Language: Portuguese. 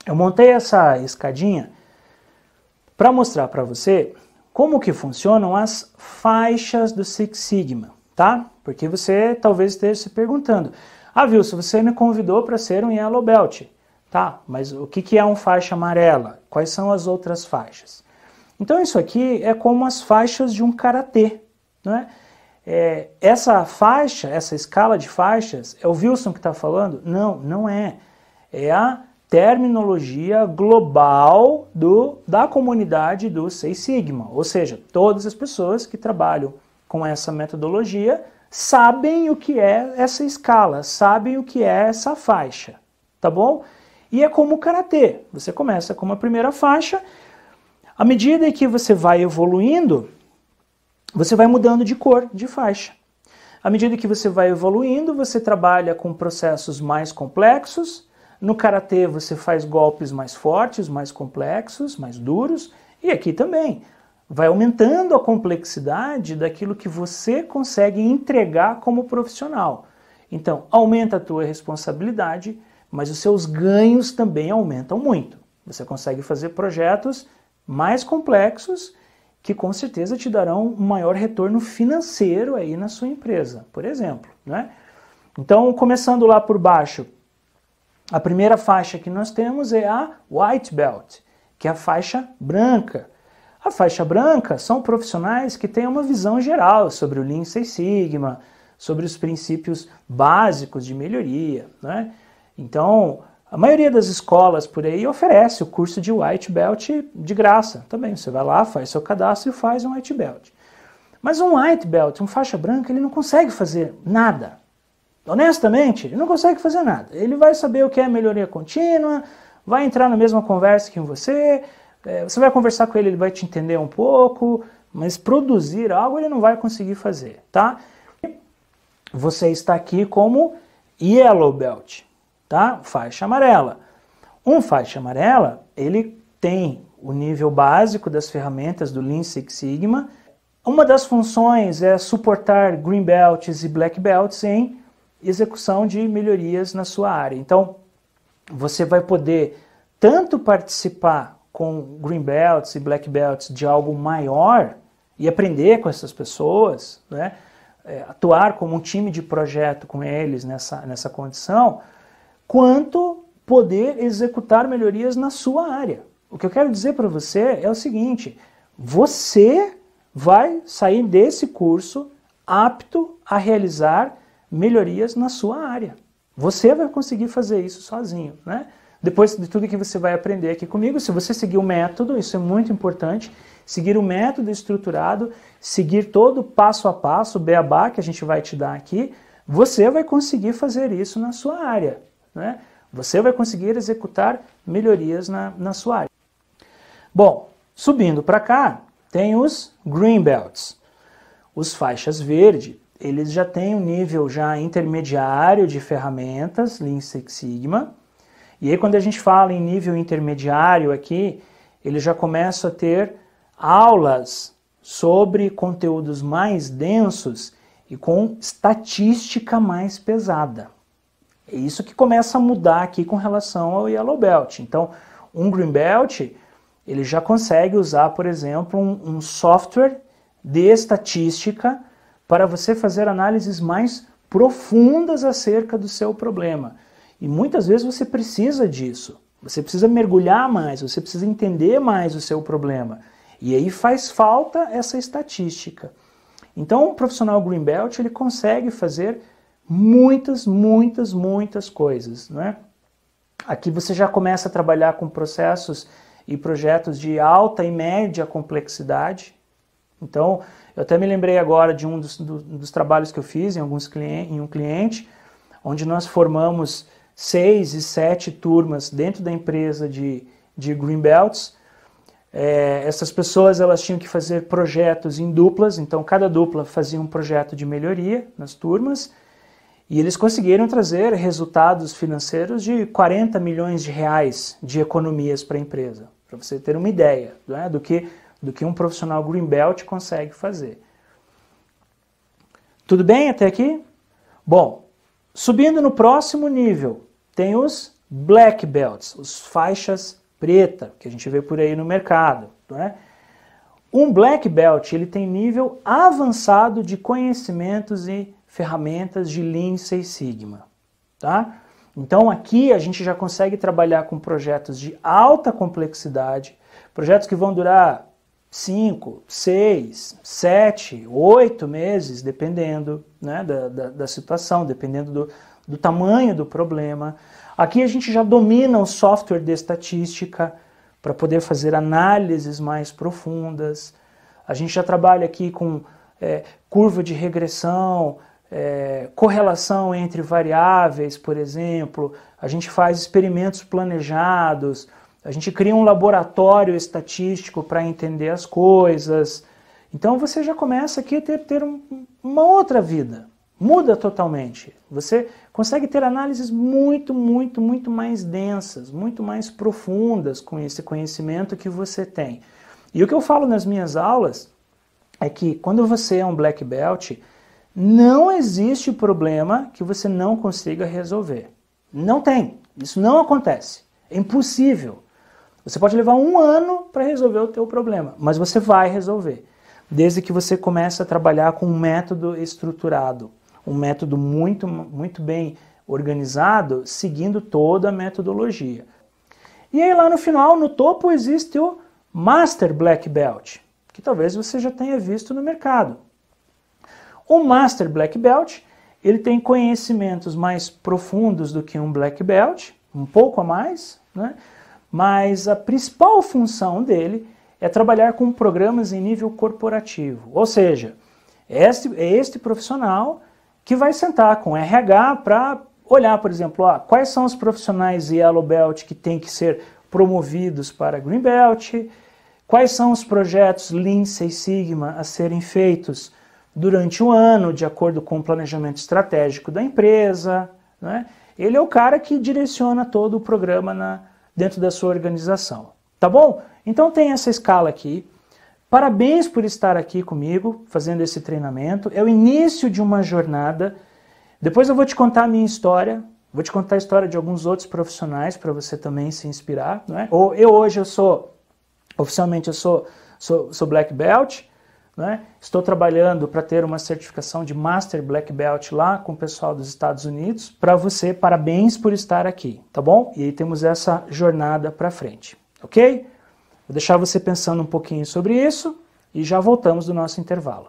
Eu montei essa escadinha para mostrar para você como que funcionam as faixas do Six Sigma, tá? Porque você talvez esteja se perguntando, Wilson, você me convidou para ser um Yellow Belt, tá? Mas o que é uma faixa amarela? Quais são as outras faixas? Então isso aqui é como as faixas de um karatê, não é? Essa faixa, essa escala de faixas, é o Wilson que está falando? Não, não é. É a terminologia global da comunidade do Seis Sigma. Ou seja, todas as pessoas que trabalham com essa metodologia sabem o que é essa escala, sabem o que é essa faixa, tá bom? E é como o karatê. Você começa com uma primeira faixa, à medida que você vai evoluindo, você vai mudando de cor, de faixa. À medida que você vai evoluindo, você trabalha com processos mais complexos. No karatê você faz golpes mais fortes, mais complexos, mais duros. E aqui também. Vai aumentando a complexidade daquilo que você consegue entregar como profissional. Então, aumenta a tua responsabilidade, mas os seus ganhos também aumentam muito. Você consegue fazer projetos mais complexos que com certeza te darão um maior retorno financeiro aí na sua empresa, por exemplo, né? Então, começando lá por baixo, a primeira faixa que nós temos é a White Belt, que é a faixa branca. A faixa branca são profissionais que têm uma visão geral sobre o Lean Six Sigma, sobre os princípios básicos de melhoria, né? Então, a maioria das escolas por aí oferece o curso de White Belt de graça também. Você vai lá, faz seu cadastro e faz um White Belt. Mas um White Belt, um faixa branca, ele não consegue fazer nada. Honestamente, ele não consegue fazer nada. Ele vai saber o que é melhoria contínua, vai entrar na mesma conversa que você vai conversar com ele, ele vai te entender um pouco, mas produzir algo ele não vai conseguir fazer, tá? Você está aqui como Yellow Belt. Tá? Faixa amarela. Um faixa amarela, ele tem o nível básico das ferramentas do Lean Six Sigma. Uma das funções é suportar Green Belts e Black Belts em execução de melhorias na sua área. Então, você vai poder tanto participar com Green Belts e Black Belts de algo maior e aprender com essas pessoas, né? Atuar como um time de projeto com eles nessa condição, quanto poder executar melhorias na sua área. O que eu quero dizer para você é o seguinte, você vai sair desse curso apto a realizar melhorias na sua área. Você vai conseguir fazer isso sozinho, né? Depois de tudo que você vai aprender aqui comigo, se você seguir o método, isso é muito importante, seguir o método estruturado, seguir todo passo a passo, o beabá que a gente vai te dar aqui, você vai conseguir fazer isso na sua área, né? Você vai conseguir executar melhorias na sua área. Bom, subindo para cá, tem os Green Belts. Os faixas verde, eles já têm um nível já intermediário de ferramentas, Lean Six Sigma. E aí quando a gente fala em nível intermediário aqui, eles já começam a ter aulas sobre conteúdos mais densos e com estatística mais pesada. É isso que começa a mudar aqui com relação ao Yellow Belt. Então, um Green Belt, ele já consegue usar, por exemplo, um software de estatística para você fazer análises mais profundas acerca do seu problema. E muitas vezes você precisa disso. Você precisa mergulhar mais, você precisa entender mais o seu problema. E aí faz falta essa estatística. Então, o profissional Green Belt, ele consegue fazer muitas coisas, né? Aqui você já começa a trabalhar com processos e projetos de alta e média complexidade. Então, eu até me lembrei agora de um dos trabalhos que eu fiz em um cliente, onde nós formamos 6 e 7 turmas dentro da empresa de Green Belts. Essas pessoas elas tinham que fazer projetos em duplas, então cada dupla fazia um projeto de melhoria nas turmas, e eles conseguiram trazer resultados financeiros de 40 milhões de reais de economias para a empresa, para você ter uma ideia, né, do que um profissional Green Belt consegue fazer. Tudo bem até aqui? Bom, subindo no próximo nível, tem os Black Belts, os faixas preta, que a gente vê por aí no mercado, né? Um Black Belt, ele tem nível avançado de conhecimentos e ferramentas de Lean Six Sigma, tá? Então aqui a gente já consegue trabalhar com projetos de alta complexidade, projetos que vão durar 5, 6, 7, 8 meses, dependendo, né, da situação, dependendo do tamanho do problema. Aqui a gente já domina o software de estatística para poder fazer análises mais profundas. A gente já trabalha aqui com curva de regressão, correlação entre variáveis, por exemplo. A gente faz experimentos planejados. A gente cria um laboratório estatístico para entender as coisas. Então você já começa aqui a ter uma outra vida. Muda totalmente. Você consegue ter análises muito mais densas, muito mais profundas com esse conhecimento que você tem. E o que eu falo nas minhas aulas é que quando você é um Black Belt, não existe problema que você não consiga resolver. Não tem. Isso não acontece. É impossível. Você pode levar 1 ano para resolver o teu problema, mas você vai resolver. Desde que você comece a trabalhar com um método estruturado, um método muito bem organizado, seguindo toda a metodologia. E aí lá no final, no topo, existe o Master Black Belt, que talvez você já tenha visto no mercado. O Master Black Belt, ele tem conhecimentos mais profundos do que um Black Belt, um pouco a mais, né? Mas a principal função dele é trabalhar com programas em nível corporativo. Ou seja, é este profissional que vai sentar com RH para olhar, por exemplo, quais são os profissionais Yellow Belt que têm que ser promovidos para Green Belt, quais são os projetos Lean Six Sigma a serem feitos durante o ano, de acordo com o planejamento estratégico da empresa, né? Ele é o cara que direciona todo o programa dentro da sua organização, tá bom? Então tem essa escala aqui. Parabéns por estar aqui comigo, fazendo esse treinamento. É o início de uma jornada. Depois eu vou te contar a minha história, vou te contar a história de alguns outros profissionais para você também se inspirar, não é? Hoje eu sou, oficialmente eu sou Black Belt, né? Estou trabalhando para ter uma certificação de Master Black Belt lá com o pessoal dos Estados Unidos. Para você, parabéns por estar aqui, tá bom? E aí temos essa jornada para frente, ok? Vou deixar você pensando um pouquinho sobre isso e já voltamos do nosso intervalo.